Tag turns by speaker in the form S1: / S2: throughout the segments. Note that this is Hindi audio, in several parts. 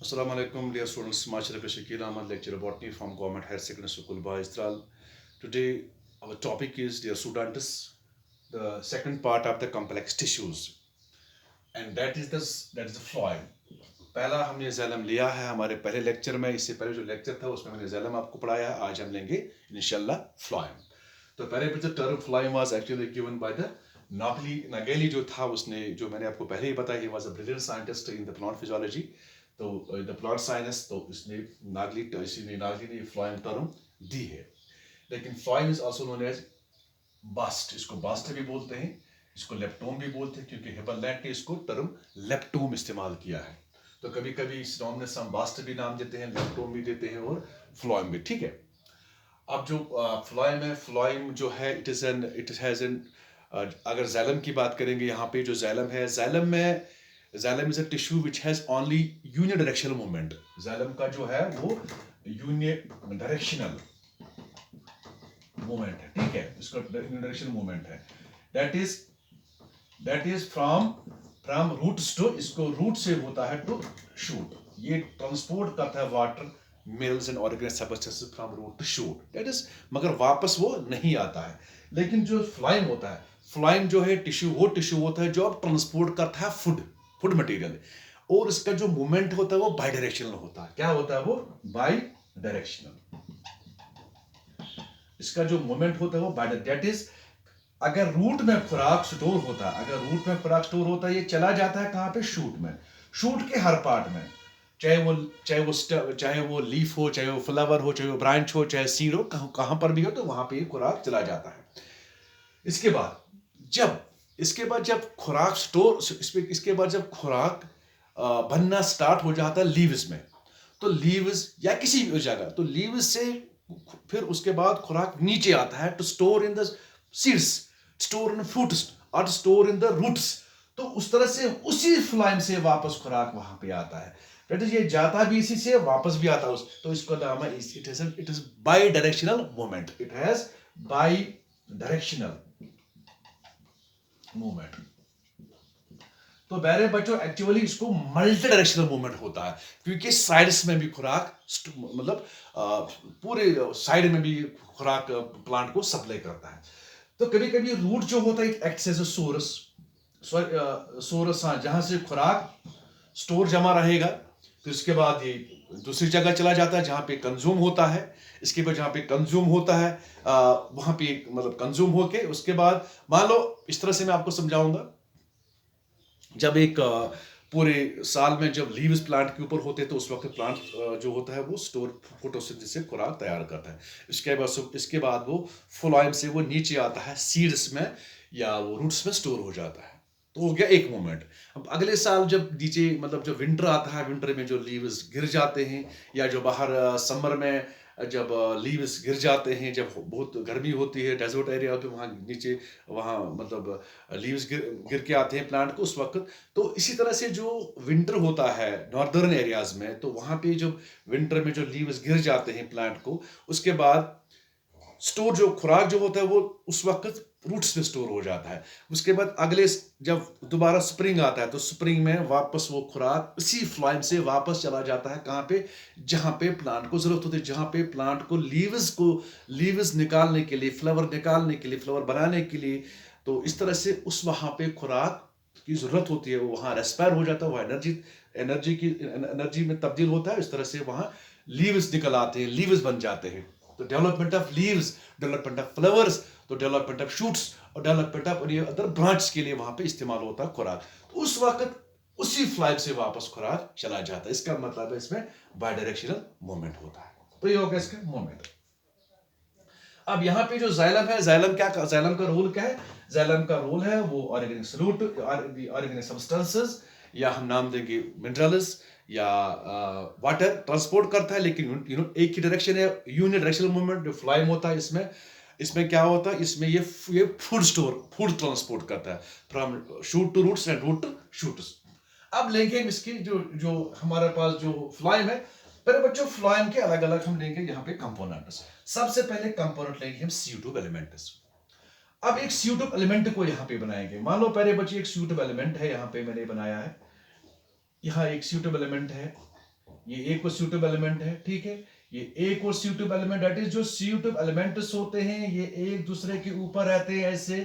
S1: Assalamu alaikum, dear students. Mashar Shakil Ahmad, lecturer botany from Government Higher Secondary School, Baistral. Today, our topic is, dear students, the second part of the complex tissues, and that is the phloem. पहला हमने जैलम लिया है हमारे पहले लेक्चर में. इससे पहले जो लेक्चर था उसमें मैंने जैलम आपको पढ़ाया है. आज हम लेंगे इंशाल्लाह फ्लोएम. तो पहले the term phloem was actually given by the Nageli जो था, उसने जो मैंने आपको पहले ही बताया, he was a brilliant scientist in the plant physiology. तो द प्लांट साइंस, तो इसने नागली ने फ्लोएम टर्म दी है. लेकिन phloem is also known as bast. इसको बास्ट भी बोलते हैं, इसको लेप्टोम भी बोलते हैं, क्योंकि हिब्बरलैंड ने इसको टर्म लेप्टोम इस्तेमाल किया है. तो कभी कभी सिनोनिमस हम बास्ट भी नाम देते हैं, लेप्टोम भी देते हैं और फ्लोएम भी. ठीक है. अब जो फ्लोएम है, फ्लोएम जो है इट हैज एन अगर जैलम की बात करेंगे, यहाँ पे जो जैलम है, जैलम is a tissue which has only unidirectional movement. जैलम का जो है वो यूनिडायरेक्शनल मूवमेंट है. ठीक है, इसका यूनिडायरेक्शनल मूवमेंट है. That is from roots to, इसको रूट से होता है टू शूट. ये ट्रांसपोर्ट करता है water, minerals and organic substances from root to shoot. That is, मगर वापस वो नहीं आता है. लेकिन जो फ्लोएम होता है, फ्लोएम जो है टिश्यू, वो टिश्यू होता है जो अब ट्रांसपोर्ट करता है फूड मटेरियल, और इसका जो मूवमेंट होता है वो बाई डायरेक्शनल होता है. क्या होता है वो? By directional. इसका जो मूवमेंट होता है वो बाई, दैट इज, अगर रूट में खुराक स्टोर होता है, ये चला जाता है कहां पे? शूट में. शूट के हर पार्ट में, चाहे वो लीफ हो, चाहे वो फ्लावर हो, चाहे वो ब्रांच हो, चाहे सीड हो, कहां पर भी हो, तो वहां पे खुराक चला जाता है. इसके बाद जब खुराक बनना स्टार्ट हो जाता है लीव्स में, तो लीव्स या किसी भी जगह, तो लीव्स से फिर उसके बाद खुराक नीचे आता है to store in the seeds, store in fruits और स्टोर इन द रूट्स. तो उस तरह से उसी फ्लोएम से वापस खुराक वहां पे आता है. दैट इज, ये जाता भी इसी से, वापस भी आता है तो इसको नाम है, it is by directional movement. It has by directional movement. तो मेरे बच्चों, एक्चुअली इसको मल्टी डायरेक्शनल मूवमेंट होता है, क्योंकि साइड्स में भी खुराक, मतलब पूरे साइड में भी खुराक प्लांट को सप्लाई करता है. तो कभी कभी रूट जो होता है एक्ट्स एज अ सोरस, हाँ, जहां से खुराक स्टोर जमा रहेगा. फिर उसके बाद ये दूसरी जगह चला जाता है जहां पे कंज्यूम होता है. इसके बाद जहां पे कंज्यूम होता है, वहां पे मतलब कंज्यूम होके उसके बाद, मान लो इस तरह से मैं आपको समझाऊंगा. जब एक पूरे साल में जब लीव्स प्लांट के ऊपर होते हैं, तो उस वक्त प्लांट जो होता है वो स्टोर फोटोसिंथेसिस से खुराक तैयार करता है. इसके बाद वो फ्लोएम से वो नीचे आता है सीड्स में या वो रूट्स में स्टोर हो जाता है. तो हो गया एक मोमेंट. अब अगले साल जब नीचे, मतलब जब विंटर आता है, विंटर में जो लीव्स गिर जाते हैं, या जो बाहर समर में जब लीव्स गिर जाते हैं, जब बहुत गर्मी होती है डेजर्ट एरिया पे, वहाँ नीचे, वहाँ मतलब लीव्स गिर के आते हैं प्लांट को उस वक्त. तो इसी तरह से जो विंटर होता है नॉर्दर्न एरियाज में, तो वहाँ पे जब विंटर में जो लीव्स गिर जाते हैं प्लांट को, उसके बाद स्टोर जो खुराक जो होता है वो उस वक्त रूट्स में स्टोर हो जाता है. उसके बाद अगले जब दोबारा स्प्रिंग आता है, तो स्प्रिंग में वापस वो खुराक इसी फ्लोएम से वापस चला जाता है. कहाँ पे? जहाँ पे प्लांट को जरूरत होती है, जहाँ पे प्लांट को लीव्स निकालने के लिए, फ्लावर निकालने के लिए, फ्लावर बनाने के लिए. तो इस तरह से उस वहाँ पे खुराक की जरूरत होती है, वो वहाँ रेस्पायर हो जाता है, वो एनर्जी में तब्दील होता है. इस तरह से वहाँ लीव्स निकल आते हैं, लीव्स बन जाते हैं. तो development of leaves, development of flowers, तो डेवलपमेंट ऑफ शूट्स और डेवलपमेंट ऑफ अदर ब्रांच के लिए वहां पे इस्तेमाल होता है खुराक. उस वक्त उसी फ्लाइव से वापस खुराक चला जाता है. इसका मतलब है इसमें बाई डायरेक्शनल मूवमेंट होता है. तो ये हो गया इसका मूवमेंट. अब यहाँ पे जो जाइलम है, जाइलम का रोल क्या है? जाइलम का रोल है वो ऑर्गेनिक सब्सटेंसेस, या हम नाम देंगे मिनरल्स या वाटर ट्रांसपोर्ट करता है. लेकिन एक ही डायरेक्शन है, यूनिडायरेक्शनल मूवमेंट जो फ्लोएम होता है. इसमें क्या होता है? इसमें ये फूड ट्रांसपोर्ट करता है from shoot to roots and root to shoots. अब लेंगे इसकी जो हमारे पास जो फ्लोएम है, पहले बच्चों फ्लोएम के अलग अलग हम लेंगे यहाँ पे कंपोनेंट्स. सबसे पहले कंपोनेंट लेंगे हम CO2 एलिमेंट्स. अब एक CO2 एलिमेंट को यहाँ पे बनाएंगे. मान लो पहले बच्चे एक CO2 एलिमेंट है, यहाँ पे मैंने बनाया है. यहाँ एक CO2 एलिमेंट है, ये एक और CO2 एलिमेंट है, ठीक है। ये एक और CO2 एलिमेंट, दैट इज जो CO2 एलिमेंट्स होते हैं ये एक दूसरे के ऊपर रहते हैं ऐसे,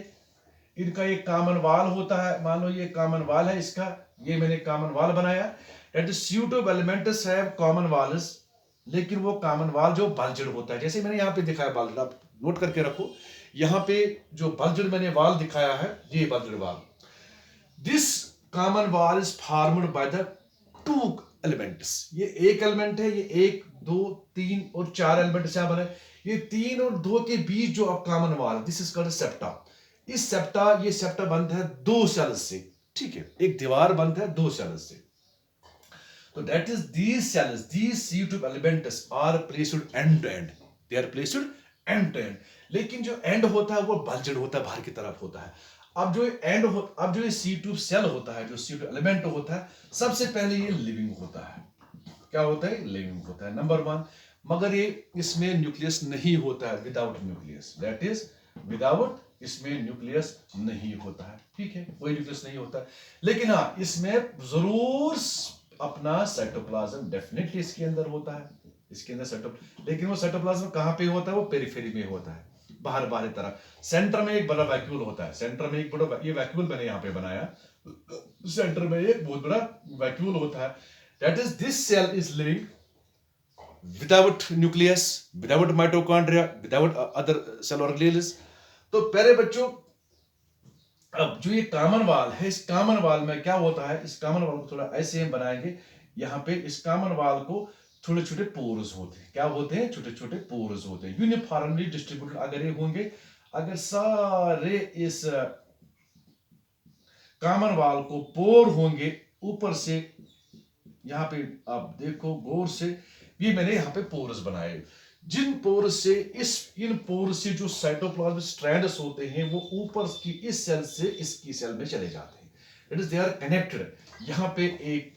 S1: इनका एक कॉमन वाल होता है। मान लो ये कॉमन वाल है इसका, ये मैंने कॉमन वाल बनाया, that is CO2 elements have common walls, लेकिन वो कॉमन वाल जो बल्जड होता है, जैसे मैंने यहाँ पे दिखाया बल्जड, आप नोट करके रखो, यहाँ पे जो बल्जड मैंने वाल दिखाया है, ये बल्जड वाल, दिस कॉमन वाल is formed by the two elements. ये एक एलिमेंट है, ये एक दो तीन और चार एलिमेंट से बना है, ये तीन और दो के बीच जो अब कॉमन वाल, दिस इज कॉल्ड सेप्टा। इस सेप्टा, ये सेप्टा बनता है दो सेल्स से, ठीक है, एक दीवार बनता है दो सेल्स से। तो that is these cells, these CO2 elements are placed end to end, they are placed end to end. लेकिन जो एंड होता है वो बल्जड होता है, बाहर की तरफ होता है। अब जो ये CO2 सेल होता है, जो CO2 एलिमेंट होता है, सबसे पहले ये लिविंग होता है। क्या होता है? लिविंग होता है, नंबर वन। मगर ये इसमें न्यूक्लियस नहीं होता है, without nucleus, that is without, इसमें न्यूक्लियस नहीं होता है, ठीक है, कोई न्यूक्लियस नहीं होता है। लेकिन हाँ, इसमें जरूर अपना साइटोप्लाज्म डेफिनेटली इसके अंदर होता है, इसके अंदर लेकिन वो साइटोप्लाज्म कहाँ पे होता है? वो पेरिफेरी में होता है, बाहर बाहर तरफ। सेंटर में एक बड़ा वैक्यूल होता है, सेंटर में एक बड़ा, ये वैक्यूल मैंने यहाँ पे बनाया, सेंटर में एक बहुत बड़ा वैक्यूल होता है। That is this cell is living without nucleus, without mitochondria, without other cell organelles. तो प्यारे बच्चों, अब जो ये कॉमन वाल है, इस कॉमन वाल में क्या होता है? इस कॉमन वाल को थोड़ा ऐसे हम बनाएंगे, यहाँ पे इस कॉमन वाल को छोटे छोटे पोर्स होते हैं। क्या होते हैं? छोटे छोटे पोर्स होते हैं, यूनिफॉर्मली डिस्ट्रीब्यूटेड अगर ये होंगे, अगर सारे इस कॉमन वाल को पोर होंगे ऊपर से, यहाँ पे आप देखो गौर से, ये मैंने यहाँ पे पोर्स बनाए, जिन पोर से इन पोर से जो साइटोप्लाज्म स्ट्रैंड्स होते हैं वो ऊपर की इस सेल से इसकी सेल में चले जाते हैं, it is they are connected. यहाँ पे एक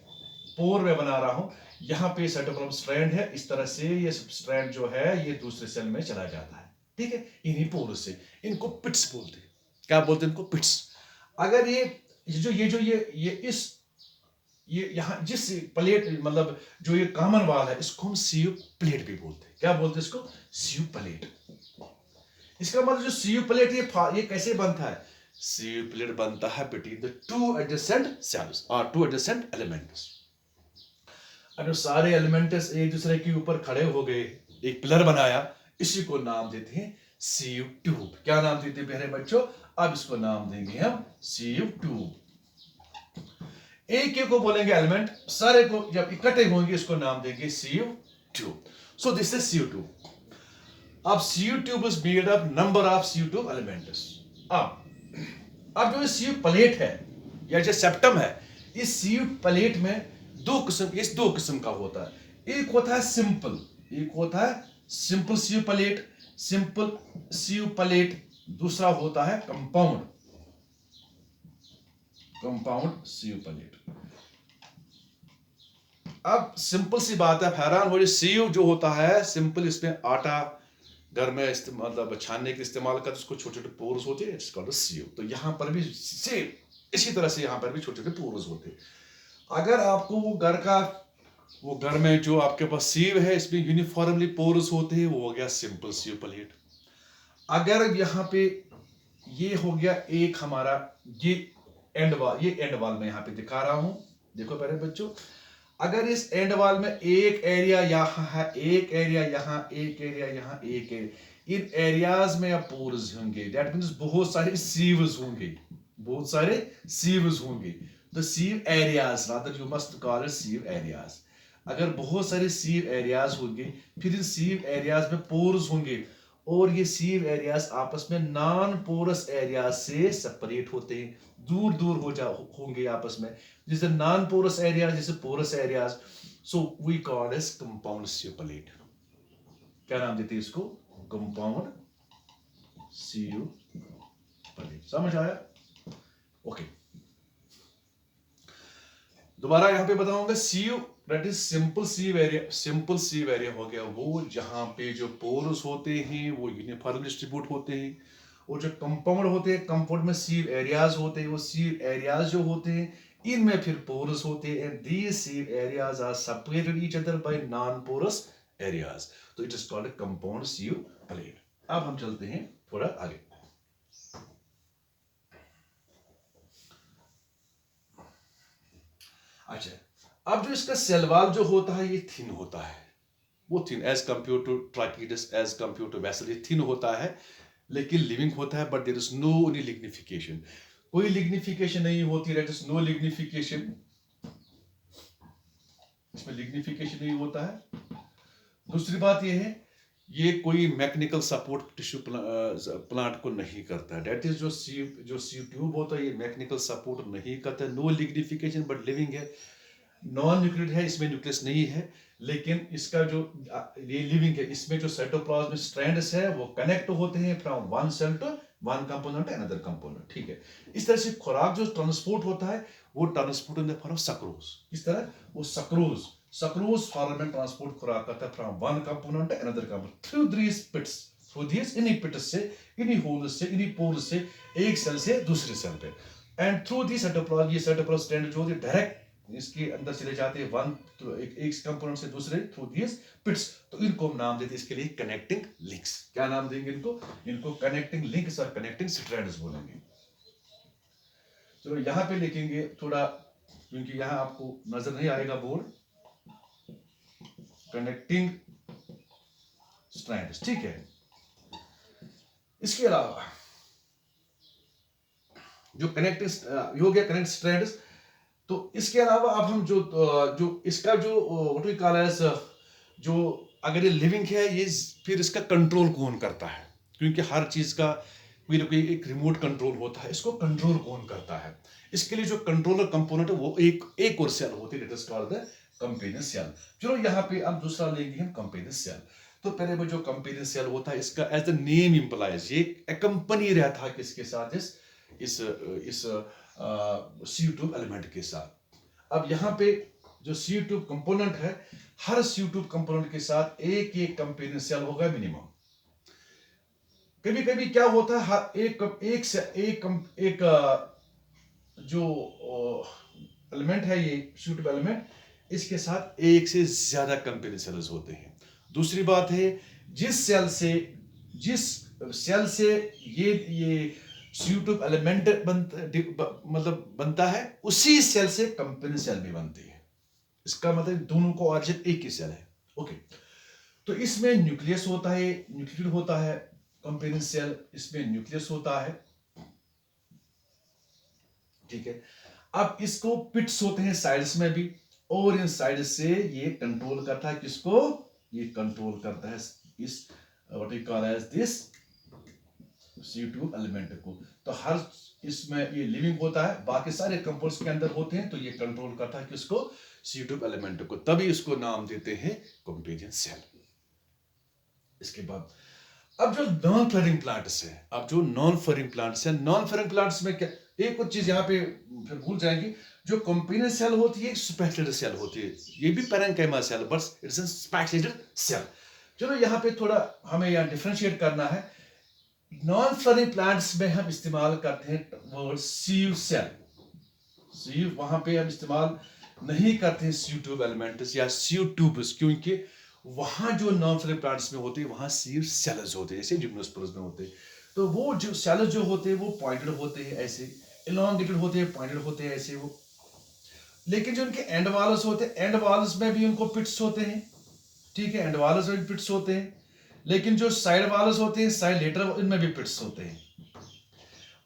S1: पोर में बना रहा हूं, यहाँ पे साइटोप्लाज्म स्ट्रैंड है, इस तरह से ये स्ट्रैंड जो है ये दूसरे सेल में चला जाता है, ठीक है, इन्हीं पोर से। इनको पिट्स बोलते हैं। क्या बोलते हैं इनको? पिट्स। अगर ये यहाँ जिस प्लेट, मतलब जो ये कॉमन वाल है, इसको हम CO प्लेट भी बोलते हैं। क्या बोलते हैं इसको? CO plate. इसका मतलब जो CO प्लेट ये कैसे बनता है? CO प्लेट बनता है between the two adjacent sales और टू एडजेसेंट एलिमेंट्स। अब सारे एलिमेंट्स एक दूसरे के ऊपर खड़े हो गए, एक पिलर बनाया, इसी को नाम देते हैं CO ट्यूब। क्या नाम देते हैं प्यारे बच्चों? अब इसको नाम देंगे हम CO ट्यूब। एक को बोलेंगे एलिमेंट, सारे को जब इकट्ठे होंगे इसको नाम देंगे CO tube. So this is CO tube. अब CO tube is made up number of CO tube elements. अब जो CO प्लेट है या जो सेप्टम है, इस CO प्लेट में दो किस्म का होता है। एक होता है सिंपल, एक होता है simple CO plate, simple CO plate. दूसरा होता है कंपाउंड CO प्लेट। अब सिंपल सी बात है, हैरान हो, CO जो होता है सिंपल, इसमें आटा घर में मतलब छानने के इस्तेमाल करते, उसको छोटे छोटे पोर्स होते हैं, इट्स कॉल्ड CO। तो यहां पर भी सेम इसी तरह से यहां पर भी छोटे छोटे पोर्स होते हैं। अगर आपको वो घर में जो आपके पास सीव है, इसमें यूनिफॉर्मली पोर्स होते हैं, वो हो गया सिंपल CO प्लेट। अगर यहाँ पे ये हो गया एक हमारा ये एंड वाल में यहाँ पे दिखा रहा हूं, देखो पहले बच्चों, अगर इस एंड वाल में एक एरिया यहाँ है, एक एरिया यहाँ, एक एरिया यहाँ, एक एरिया, इन एरियाज में अब पोर्स होंगे, दैट मींस बहुत सारे सीव्स होंगे, बहुत सारे सीव्स होंगे। तो sieve areas, rather you must call it sieve areas. अगर बहुत सारे सीव एरियाज होंगे, फिर इन सीव एरियाज में पोर्स होंगे, और ये सीव एरियाज आपस में नॉन पोरस एरियाज से सेपरेट होते हैं, दूर दूर होंगे आपस में, जैसे नॉन पोरस एरियाज, जैसे porous areas. So we call it compound CO plate. क्या नाम देते हैं इसको? Compound CO plate. समझ आया? ओके, दोबारा यहां पे बताऊंगा। CO that is simple sieve area. Simple sieve area हो गया वो जहां पे जो पोर्स होते हैं वो यूनिफॉर्म डिस्ट्रीब्यूट होते हैं, और जो कंपाउंड होते हैं, कंपाउंड में सीव एरियाज होते हैं, वो सीव एरियाज जो होते हैं इनमें फिर पोरस होते हैं, and these sieve areas are separated each other by non porous areas, तो it is called compound sieve plate. अब हम चलते हैं थोड़ा आगे। अच्छा, अब जो इसका सेल वॉल जो होता है ये थिन होता है, वो thin as compare to tracheids, as compare to vessel, ये थिन होता है लेकिन लिविंग होता है, but there is no any lignification, कोई लिग्निफिकेशन नहीं होती, दैट इज नो लिग्निफिकेशन, इसमें लिग्निफिकेशन नहीं होता है। दूसरी बात ये है, ये कोई मैकेनिकल सपोर्ट टिश्यू प्लांट को नहीं करता, दैट इज जो सीव ट्यूब होता है ये मैकेनिकल सपोर्ट नहीं करता, नो लिग्निफिकेशन बट लिविंग है, नॉन न्यूक्लियर है, इसमें न्यूक्लियस नहीं है, लेकिन इसका जो ये लिविंग है, इसमें जो साइटोप्लाज्म स्ट्रैंड्स है वो कनेक्ट होते हैं from one cell to one component another component, ठीक है। इस तरह से खुराक जो ट्रांसपोर्ट होता है वो transport in the form of sucrose, किस तरह, वो सक्रोज फॉर्म में ट्रांसपोर्ट खुराक करता है from one component another component through these pits, through these इन्हीं पिट्स से, इन्हीं होल्स से, इन्हीं पोर्स से, एक सेल से दूसरे सेल पे, एंड थ्रू दी साइटोप्लाज्म, ये साइटोप्लाज्म स्ट्रैंड जो होती है डायरेक्ट इसके अंदर चले जाते हैं वन तो एक कंपोनेंट से दूसरे थ्रू दिस पिट्स, तो इनको हम नाम देते हैं इसके लिए कनेक्टिंग लिंक्स, क्या नाम देंगे इनको कनेक्टिंग लिंक्स और कनेक्टिंग स्ट्रैंड्स बोलेंगे। चलो यहां पे लिखेंगे थोड़ा, क्योंकि यहां आपको नजर नहीं आएगा बोर्ड, कनेक्टिंग स्ट्रैंड्स, ठीक है। इसके अलावा जो कनेक्टिंग हो गया कनेक्ट स्ट्रैंड्स, तो इसके अलावा अब हम जो इसका जो व्हाट वी कॉल एज, जो अगर ये लिविंग है ये फिर इसका कंट्रोल कौन करता है, क्योंकि हर चीज का कोई ना कोई एक रिमोट कंट्रोल होता है, इसको कंट्रोल कौन करता है, इसके लिए जो कंट्रोलर कंपोनेंट है वो एक और सेल होती है, that is called the companion cell. चलो यहाँ पे अब दूसरा लेंगे हम कंपेनियन सेल। तो पहले वो जो कंपेनियन सेल होता है इसका एज द नेम इंप्लाइज ये एक्कम्पनी रहता है किसके साथ, इस सी ट्यूब एलिमेंट के साथ। अब यहाँ पे जो सी ट्यूब कंपोनेंट है, हर सी ट्यूब कंपोनेंट के साथ एक कंपेनियन सेल होगा मिनिमम। कभी कभी क्या होता है, हर एक जो एलिमेंट है ये सी ट्यूब एलिमेंट, इसके साथ एक से ज्यादा कंपेनियन सेल्स होते हैं। दूसरी बात है, जिस सेल से ये सी ट्यूब एलिमेंट बनता है, उसी सेल से कंपेनियन सेल भी बनती है। इसका मतलब दोनों को ऑरिजिन एक ही सेल है, ओके। तो इसमें न्यूक्लियस होता है, न्यूक्लियर होता है कंपेनियन सेल, इसमें न्यूक्लियस होता है, ठीक है। अब इसको पिट्स होते हैं साइड्स में भी, और इन साइड से ये कंट्रोल करता है किसको, ये कंट्रोल करता है इस what we call as this sieve tube element को। तो हर इसमें ये लिविंग होता है, बाकी सारे कंपाउंड्स के अंदर होते हैं, तो ये कंट्रोल करता है किसको, सी ट्यूब एलिमेंट को, तभी इसको नाम देते हैं कंपेनियन सेल। इसके बाद अब जो नॉन फ्लोरिंग प्लांट्स है, नॉन फ्लोरिंग प्लांट्स में क्या, एक और चीज यहाँ पे फिर भूल जाएंगे, जो कंपेनियन सेल होती है स्पेक्युलेटेड सेल होती है, ये भी parenchyma cell but it's a speculated cell. चलो यहाँ पे थोड़ा हमें यहाँ डिफरेंशिएट करना है। नॉन फ्लोरिंग प्लांट्स में हम इस्तेमाल करते हैं वर्ड सीव सेल, सीव, वहां पे हम इस्तेमाल नहीं करते हैं सी ट्यूब एलिमेंट्स या सी ट्यूब्स, क्योंकि वहां जो नॉन फ्लोरिंग प्लांट्स में होते हैं वहां सीव सेल्स होते हैं, जैसे जिम्नोस्पर्म्स में होते हैं। तो वो जो सेल्स जो होते हैं वो पॉइंटेड होते हैं, ऐसे इलॉन्गेटेड होते हैं, पॉइंटेड होते हैं ऐसे वो। लेकिन जो उनके एंड वाल्स होते हैं, एंड वाल्स में भी उनको पिट्स होते हैं, ठीक है, एंड वाल्स में भी पिट्स होते हैं। लेकिन जो साइड वाल्स होते हैं, साइड लेटर, इनमें भी पिट्स होते हैं,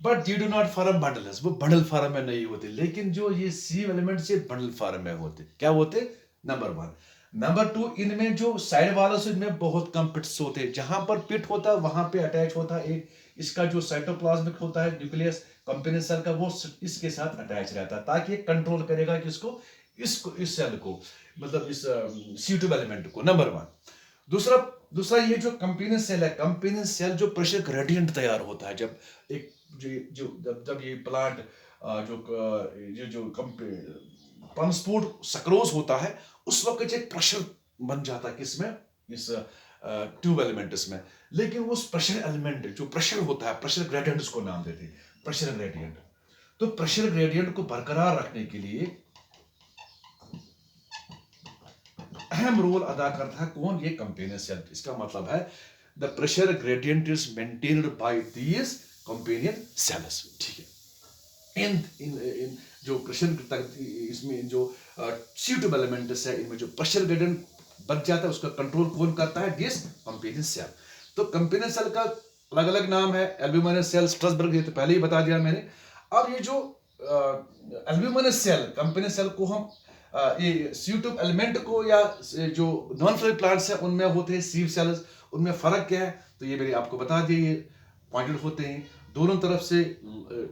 S1: but they do not form bundles, वो बंडल फॉर्म में नहीं होते। लेकिन जो ये सीव एलिमेंट्स ये बंडल फॉर्म में होते, क्या होते, नंबर 1। नंबर 2, इनमें जो साइड वाल्स इनमें बहुत कम पिट्स होते हैं, जहां पर पिट होता है वहां पे अटैच होता है एक इसका जो साइटोप्लाज्मिक होता है न्यूक्लियस कंपेनियन सेल का, वो इसके साथ अटैच रहता है, ताकि ये कंट्रोल करेगा किसको, इस सेल को, मतलब इस सी ट्यूब एलिमेंट को, नंबर 1। दूसरा ये जो कंपेनियन सेल है, कंपेनियन सेल जो प्रेशर ग्रेडियंट तैयार होता है, जब एक जब ये प्लांट जो ट्रांसपोर्ट सक्रोज होता है, उस वक्त एक प्रेशर बन जाता है किसमें, इस ट्यूब एलिमेंट्स में। लेकिन उस प्रेशर एलिमेंट जो प्रेशर होता है, प्रेशर ग्रेडियंट उसको नाम देते हैं, प्रेशर ग्रेडियंट। तो प्रेशर ग्रेडियंट को बरकरार रखने के लिए अहम रोल अदा करता है कौन? ये कंपेनियन सेल। इसका मतलब है the pressure gradient is maintained by these companion cells. ठीक है, इन जो प्रेशर इसमें जो सूटेबल एलिमेंट्स है, इनमें जो प्रेशर ग्रेडियंट बच जाता है उसका कंट्रोल कौन करता है? This companion cell. तो कंपेनियन सेल का अलग अलग नाम है, एल्ब्यूमिनस सेल, स्ट्रासबर्ग, ये तो पहले ही बता दिया मैंने। अब ये जो एल्ब्यूमिनस सेल, कंपेनियन सेल को हम ये सूटेबल एलिमेंट को या जो नॉन फ्लोइड प्लांट्स है उनमें होते हैं सीव सेल्स, उनमें फर्क क्या है? तो ये मैंने आपको बता दिया, ये पॉइंटेड होते हैं दोनों तरफ से।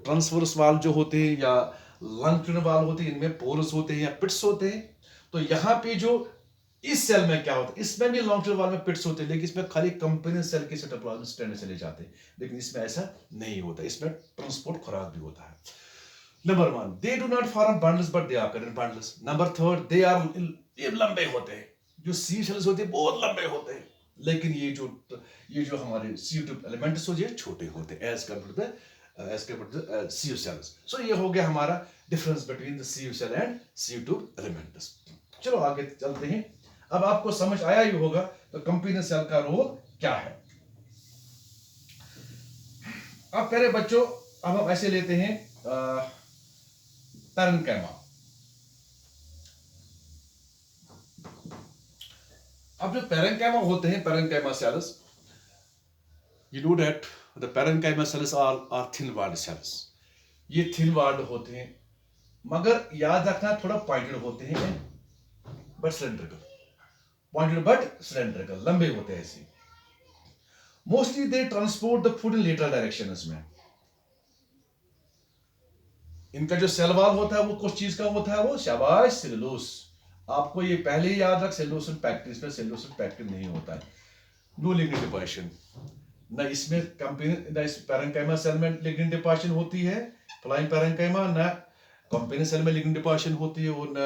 S1: ट्रांसवर्स वाल जो होते हैं या लॉन्गिट्यूडिनल वाल होते हैं, इनमें पोर्स होते हैं या पिट्स होते हैं। तो यहाँ पे जो इस सेल में क्या होता है, इसमें भी लॉन्गिट्यूडिनल वाल में पिट्स होते हैं, लेकिन इसमें खाली कंपेनियन सेल के साइटोप्लाज्म स्ट्रैंड चले जाते हैं, लेकिन इसमें ऐसा नहीं होता, इसमें ट्रांसपोर्ट खुराक भी होता है। Number 1, they do not form bundles but they आकर इन बंडल्स। नंबर 3, दे आर, ये लंबे होते हैं, जो सीव सेल्स होते हैं बहुत लंबे होते हैं, लेकिन ये जो हमारे सूटेबल एलिमेंट्स होते हैं छोटे होते हैं as compared to sieve cells. So ये हो गया हमारा difference between the sieve cell and suitable elements. चलो आगे चलते हैं। अब आपको समझ आया ही होगा तो कंपेनियन सेल का रोल क्या है। अब प्यारे बच्चों, अब हम ऐसे लेते हैं पैरेन्काइमा। अब जो पैरेन्काइमा होते हैं, parenchyma sales, you know that the parenchyma cells are thin walled cells। ये thin walled होते हैं, मगर याद रखना थोड़ा पॉइंटेड होते हैं, but cylindrical, pointed but cylindrical, लंबे होते हैं ऐसे। Mostly they transport the food in lateral directions में। इनका जो सेल वॉल होता है वो कुछ चीज का होता है, वो शाबाश सेलुलोस। आपको ये पहले ही याद रख, सेलुलोस एंड पैक्टिन, इसमें सेलुलोस एंड पैक्टिन नहीं होता है। नो लिग्निन डिपोजिशन, ना इसमें ना इस पैरेन्काइमा सेल में लिग्निन डिपोजिशन होती है, फ्लाइंग पैरेन्काइमा, ना कंपेनियन सेल में लिग्निन डिपोजिशन होती है, और ना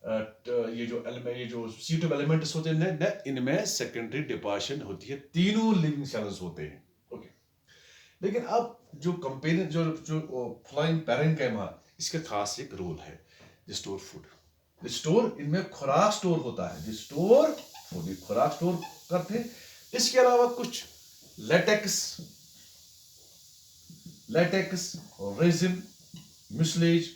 S1: ये जो सूटेबल एलिमेंट्स होते हैं ना इनमें सेकेंडरी डिपोजिशन होती है। तीनों लिविंग सेल्स होते हैं। ओके, लेकिन अब जो कंपेनियन जो फ्लाइंग पैरेन्काइमा, इसका खास एक रोल है, द स्टोर फूड, स्टोर, इनमें खुराक स्टोर होता है, जो स्टोर फूड, खुराक स्टोर करते हैं। इसके अलावा कुछ लेटेक्स और रेजिन, म्यूसिलेज,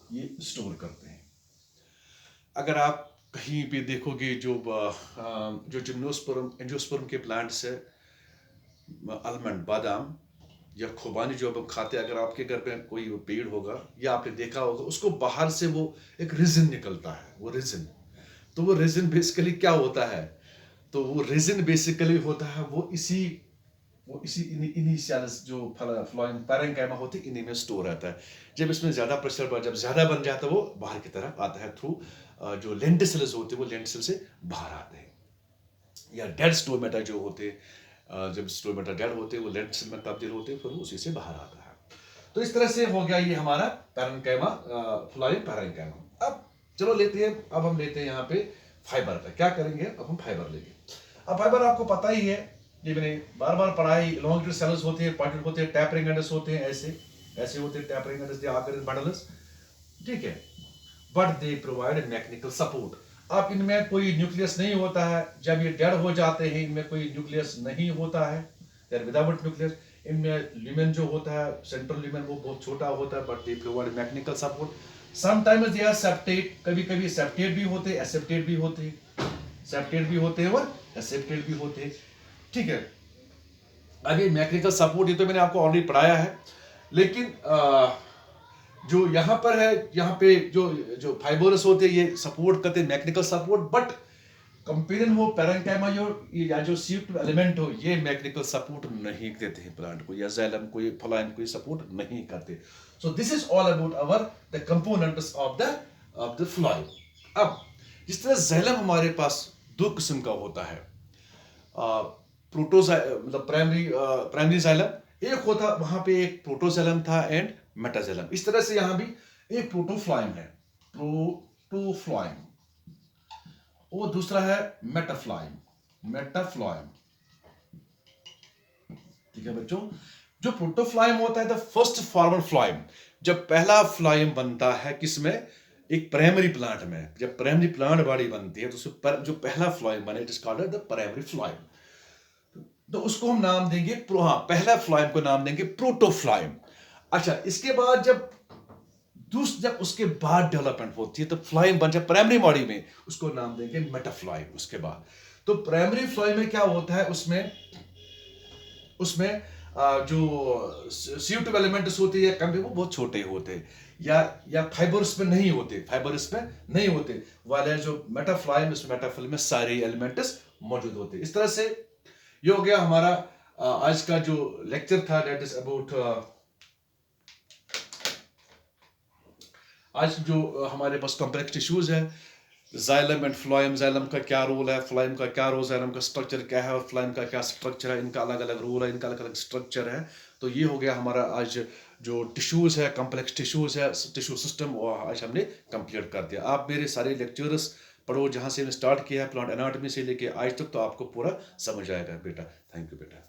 S1: ये स्टोर करते हैं। अगर आप कहीं पे देखोगे जो जिम्नोस्पर्म, एंजियोस्पर्म के प्लांट्स है, आलमंड, बादाम या खुबानी जो हम खाते हैं, अगर आपके घर पे कोई पेड़ होगा या आपने देखा होगा, उसको बाहर से वो एक रेजिन निकलता है, वो रेजिन। तो वो रेजिन बेसिकली क्या होता है? तो वो रेजिन बेसिकली होता है वो इन्हीं सेल्स जो फ्लोइंग पैरेन्काइमा होती है, इन्हीं में स्टोर रहता है। जब इसमें ज्यादा प्रेशर, जब ज्यादा बन जाता है, वो बाहर की तरफ आता है थ्रू जो लेंटिसेल्स होते हैं, वो लेंटिसेल से बाहर आते हैं। या डेड स्टोमेटा जो होते हैं, जब स्टोमेटा डेड होते हैं वो लेंटिसेल में तब्दील होते हैं, फिर वो उसी से बाहर आता है। तो इस तरह से हो गया ये हमारा पैरेन्काइमा, फ्लोइंग पैरेन्काइमा। अब चलो लेते हैं, अब हम लेते हैं यहाँ पे फाइबर का। क्या करेंगे? अब हम फाइबर लेंगे। अब फाइबर आपको पता ही है, ये मैंने बार बार पढ़ा है, लॉन्गिट्यूडिनल सेल्स होते हैं, पॉइंटेड होते हैं, टैपरिंग एंडस होते हैं, ऐसे होते हैं टैपरिंग एंडस, दे आकर इन बंडल्स। ठीक है, but they provide mechanical support. अब इनमें कोई न्यूक्लियस नहीं होता है, जब ये डेड हो जाते हैं इनमें कोई न्यूक्लियस नहीं होता है, दे आर विदाउट न्यूक्लियस। इनमें ल्यूमेन जो होता है, सेंट्रल ल्यूमेन, वो बहुत छोटा होता है, but they provide mechanical support. Sometimes they are septate, कभी-कभी सेप्टेट भी होते हैं, एसेप्टेट भी होते हैं, सेप्टेट भी होते हैं और एसेप्टेट भी होते हैं। ठीक है, अभी मैकेनिकल सपोर्ट ये तो मैंने आपको ऑलरेडी पढ़ाया है, लेकिन जो यहाँ पर है, यहाँ पे जो फाइबरस होते हैं ये सपोर्ट करते हैं, मैकेनिकल सपोर्ट, बट कंपेनियन हो, पैरेन्काइमा या जो सूटेबल एलिमेंट हो, ये मैकेनिकल सपोर्ट नहीं देते हैं प्लांट को, या जाइलम को, फ्लोएम को सपोर्ट नहीं करते। So this is all about our the components of the phloem. अब जिस तरह जाइलम हमारे पास दो किस्म का होता है, मतलब प्राइमरी जाइलम एक होता, वहां पे एक प्रोटोजाइलम था एंड मेटाजाइलम। इस तरह से यहां भी एक प्रोटोफ्लोएम है, प्रोटोफ्लोएम, और दूसरा है मेटाफ्लोएम। ठीक है बच्चों, जो प्रोटोफ्लाइम होता है द फर्स्ट फॉर्मल फ्लाइम, जब पहला फ्लाइम बनता है किसमें, एक प्राइमरी प्लांट में, जब प्राइमरी प्लांट बॉडी बनती है तो जो पहला फ्लाइम बने it is called the primary phloem. तो उसको हम नाम देंगे हाँ, पहला फ्लाइम को नाम देंगे प्रोटोफ्लाइम। अच्छा, इसके बाद जब उसके बाद डेवलपमेंट होती है तो फ्लाइम बन जाए प्राइमरी बॉडी में, उसको नाम देंगे मेटाफ्लाइम उसके बाद। तो प्राइमरी फ्लाइम में क्या होता है, उसमें उसमें जो CO2 एलिमेंट्स होते हैं कम वो बहुत छोटे होते हैं, या फाइबर्स में नहीं होते, वाले जो मेटाफ्लाइम, इस मेटाफ्लाइम में सारे एलिमेंट्स मौजूद होते हैं। इस तरह से ये हो गया हमारा आज का जो लेक्चर था, दैट इज अबाउट आज जो हमारे पास कॉम्प्लेक्स टिश्यूज है, जाइलम एंड फ्लोएम। जाइलम का क्या रोल है, फ्लोएम का क्या रोल, जाइलम का स्ट्रक्चर क्या है और फ्लोएम का क्या स्ट्रक्चर है, इनका अलग अलग रोल है, इनका अलग अलग स्ट्रक्चर है। तो ये हो गया हमारा आज जो टिश्यूज है, कॉम्प्लेक्स टिश्यूज है, टिश्यू सिस्टम, और आज हमने कंप्लीट कर दिया। आप मेरे सारे लेक्चर्स पढ़ो, जहाँ से मैंने स्टार्ट किया है प्लांट एनाटॉमी से लेके आज तक, तो आपको पूरा समझ आएगा बेटा। थैंक यू बेटा।